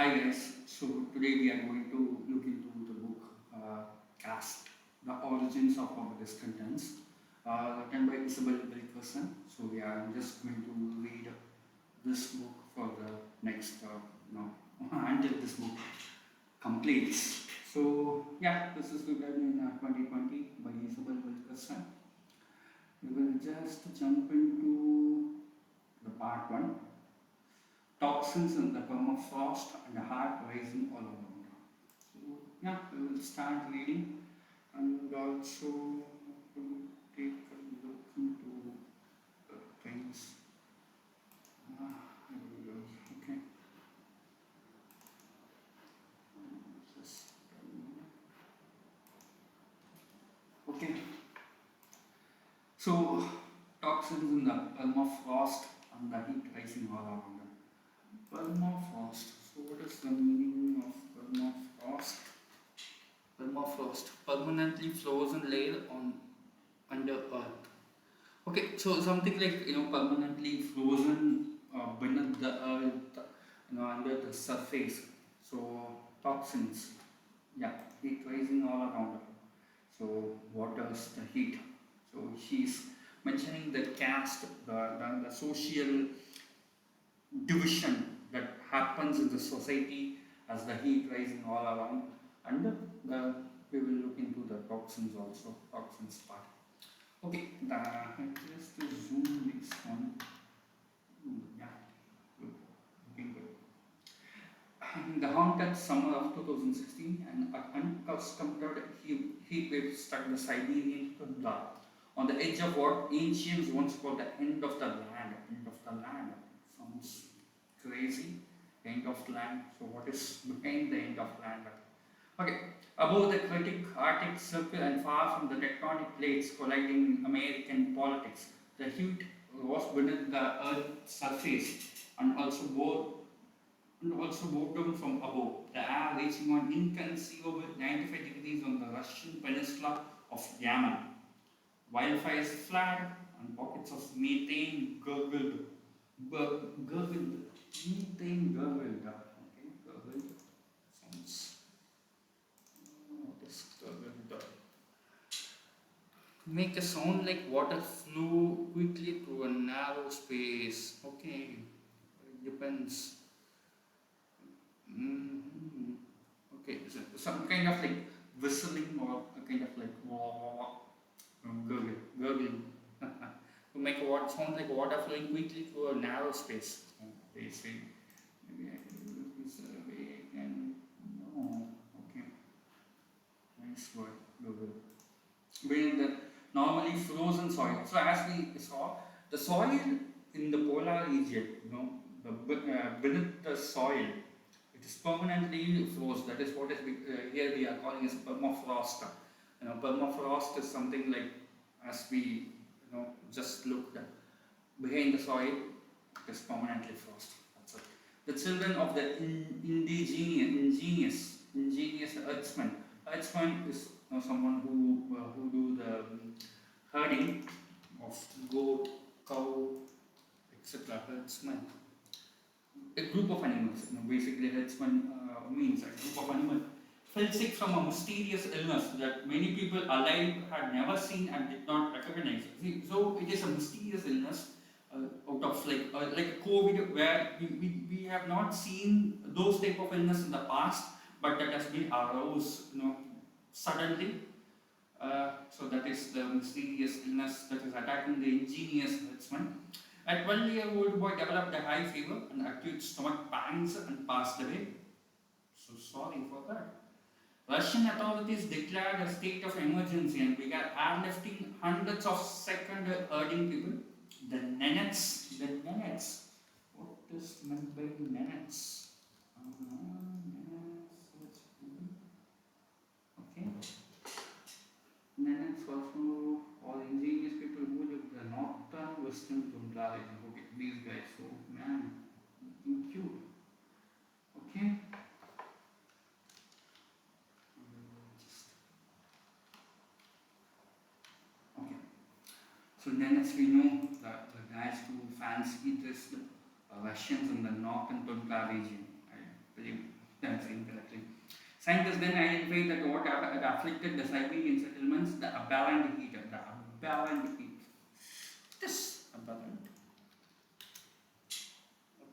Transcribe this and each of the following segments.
Hi guys, so today we are going to look into the book Caste, The Origins of Our Discontents, written by Isabel So we are just going to read this book for the next, until this book completes. So yeah, this is written in 2020 by Isabel We will just jump into the part 1. Toxins in the permafrost and the heart rising all around. So yeah, we will start reading and also take a look into the things. Here we go. Okay. Just okay. So toxins in the permafrost and the heat rising all around. Permafrost. So what is the meaning of permafrost? Permafrost, permanently frozen layer on under earth. Okay, so something like permanently frozen beneath the earth, under the surface. So toxins, yeah, heat rising all around her. So what does the heat? So she's mentioning the caste, the social division that happens in the society as the heat rising all around, and we will look into the toxins also, toxins part. Okay, just zoom this one. Yeah, good, looking good. In the haunted summer of 2016, an unaccustomed heat wave struck the Siberian tundra on the edge of what ancients once called the end of the land. End of the land sounds crazy. End of land. So what is behind the end of land? Okay, above the critic Arctic Circle and far from the tectonic plates colliding in American politics, the heat was beneath the Earth's surface and also bottom from above, the air reaching on inconceivable 95 degrees on the Russian peninsula of Yemen. Wildfires flared and pockets of methane gurgled. Gurgled. Methane gurgled. Okay, gurgled. Sounds. What is gurgled? Make a sound like water flew quickly through a narrow space. Okay, it depends. Mm-hmm. Okay, so some kind of like whistling or a kind of like gurgling. To make a water sound like water flowing quickly through a narrow space. They say maybe I can do this way again. No. Okay. Nice word. Gurgle. Being the normally frozen soil. So as we saw, the soil in the polar region, beneath the soil, it is permanently frozen. That is what is here we are calling as permafrost. Permafrost is something like, as we just looked at, behind the soil, it is permanently frozen. That's it. The children of the ingenious herdsman. Herdsman is someone who do the herding of goat, cow, etc. Herdsman. A group of animals. Basically, herdsman means a group of animals fell sick from a mysterious illness that many people alive had never seen and did not recognize. See, so it is a mysterious illness out of like a COVID, where we have not seen those type of illness in the past, but that has been aroused, suddenly. So that is the mysterious illness that is attacking the ingenious herdsman. A 12-year-old boy developed a high fever and acute stomach pains and passed away. So sorry for that. Russian authorities declared a state of emergency and began airlifting hundreds of second herding people. The Nenets. What is meant by Nenets? Okay. Nenets also all ingenious people who live in the northern western tundra region. Okay, these guys. So man, looking cute. Okay. So then, as we know, the guys who fancy this Russians in the northern tundra region, I believe I'm saying correctly. Scientists then identified that what had afflicted the Siberian settlements, the abundant heat. The abundant heat. This abundant.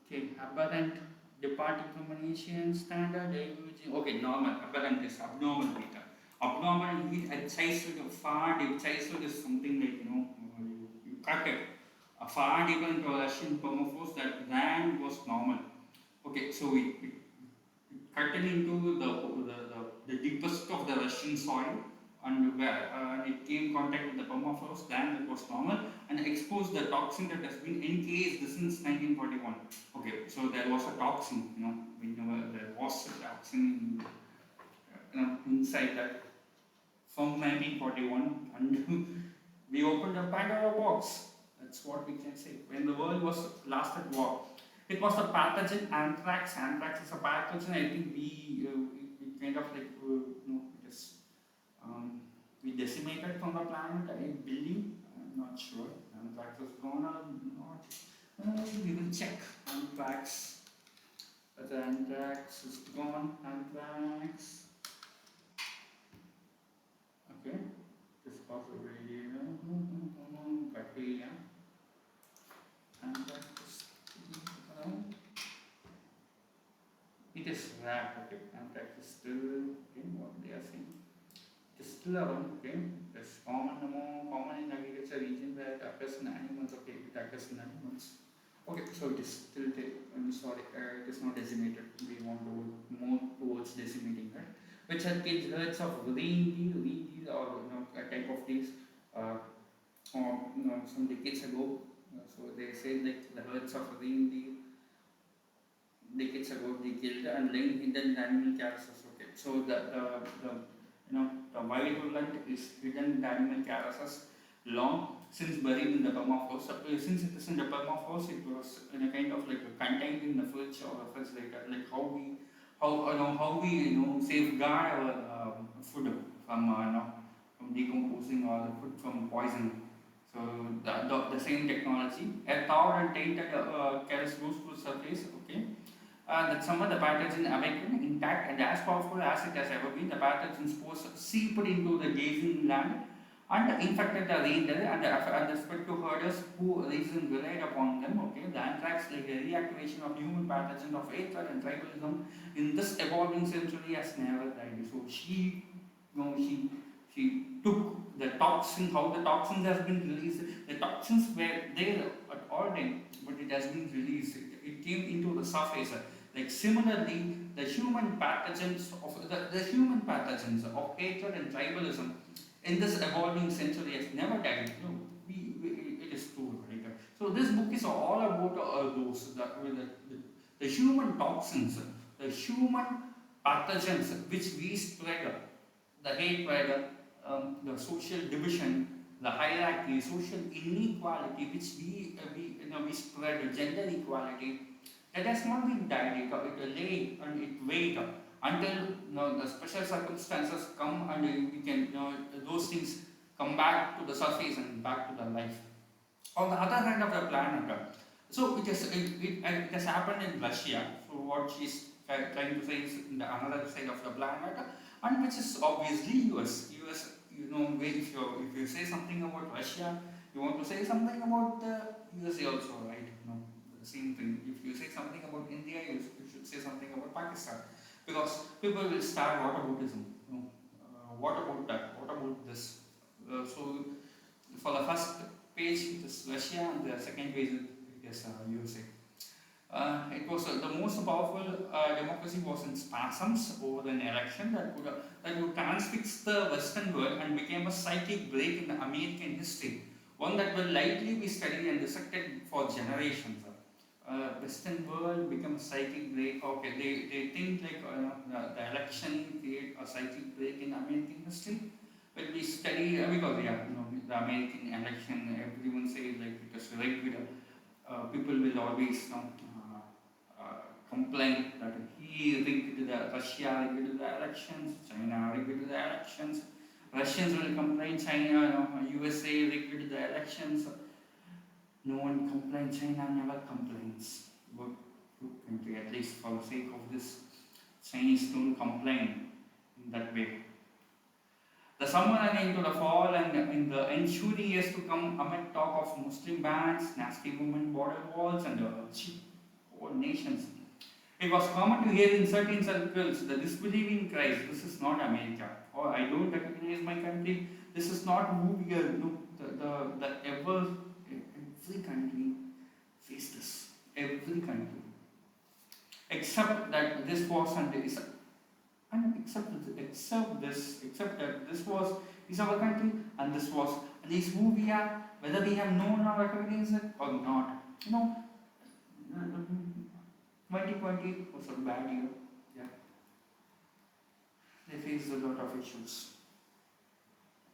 Okay, abundant departing from an Asian standard, diverging. Okay, normal. Abundant is abnormal heat. Abnormal heat at size of far deep. Size is something like you cut it. A far deeper into Russian permafrost that land was normal. Okay, so we cut it into the deepest of the Russian soil, and where it came in contact with the permafrost land that was normal, and exposed the toxin that has been encased since 1941. Okay, so there was a toxin, there was a toxin inside that from 1941, and we opened a Pandora box. That's what we can say. When the world was last at war, it was a pathogen, anthrax. Anthrax is a pathogen. I think we kind of like it is we decimated from the planet. I believe. I'm not sure. Anthrax is gone or not. We will check. Anthrax. The anthrax is gone. Anthrax. Okay. This cause of bacteria. Anthrax. It is rare, okay. Anthrax is still what they are saying. It is still around, okay. It is common in agriculture region where it occurs in animals, okay. It occurs in animals. Okay, so it is still I'm sorry, it is not decimated. We want to move towards decimating that. Which had killed herds of reindeer or a type of these or some decades ago. So they say like the herds of reindeer decades ago they killed and laying hidden in animal carcasses. Okay, so the virulent is hidden in the animal carcasses long since buried in the permafrost. Since it is in the permafrost, it was in a kind of like contained in the fridge or refrigerator. Like how we safeguard our food from decomposing or the food from poisoning. So the same technology, a thawed and tainted careless goes to surface. Okay, that some of the pathogen awakened intact and as powerful as it has ever been. The pathogen spores seeped into the grazing land and infected the reindeer and spread to herders who reason relied upon them. Okay, the anthrax like a reactivation of human pathogen of hatred and tribalism in this evolving century has never died. So she took the toxin, how the toxins has been released. The toxins were there at all time, but it has been released. It came into the surface. Like similarly, the human pathogens of hatred and tribalism in this evolving century has never died. No, it is true, right? So this book is all about the human toxins, the human pathogens which we spread, the hatred, the social division, the hierarchy, social inequality which we spread, gender equality. That has not been died. It lay and it wait until the special circumstances come and we can those things come back to the surface and back to the life. On the other hand of the planet, so it has happened in Russia. So what she's trying to say is in the another side of the planet, and which is obviously US. US, if you say something about Russia, you want to say something about the USA also, right? The same thing. If you say something about India, you should say something about Pakistan, because people will start whataboutism. What about that? What about this? So for the first page it is Russia and the second page it is USA. It was the most powerful democracy was in spasms over an election that would transfix the Western world and became a psychic break in the American history, one that will likely be studied and dissected for generations. Western world become a psychic break. Okay, they think like the election create a psychic break in American history. When we study, because the American election, everyone says like it was rigged. People will always complain that he rigged Russia rigged the elections, China rigged the elections. Russians will complain China, USA rigged the elections. No one complains, China never complains. Good country, at least for the sake of this Chinese don't complain in that way. The summer and into the fall and in the ensuing years to come, amid talk of Muslim bans, nasty women, border walls, and cheap whole nations, it was common to hear in certain circles the disbelieving cries, "This is not America," or "I don't recognize my country." This is not who we are. No, every country faced this. Every country, except that this was and except that this was is our country and this was and this who we are, whether we have known or recognized it or not. 2020 was a bad year. Yeah, they faced a lot of issues.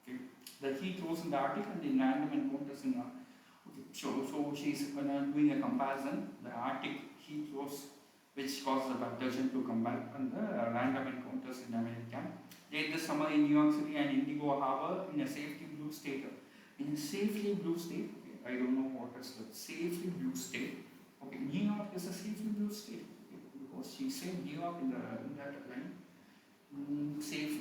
Okay, the heat rose in the Arctic and the random encounters in. Okay, so she's doing a comparison. The Arctic heat rose, which caused the baptism to come back, and the random encounters in America. Late this summer in New York City and Indigo Harbor in a safely blue state. In a safely blue state, okay, I don't know what is the safely blue state. Okay, New York is a safely blue state, okay, because she said New York in that line. Safely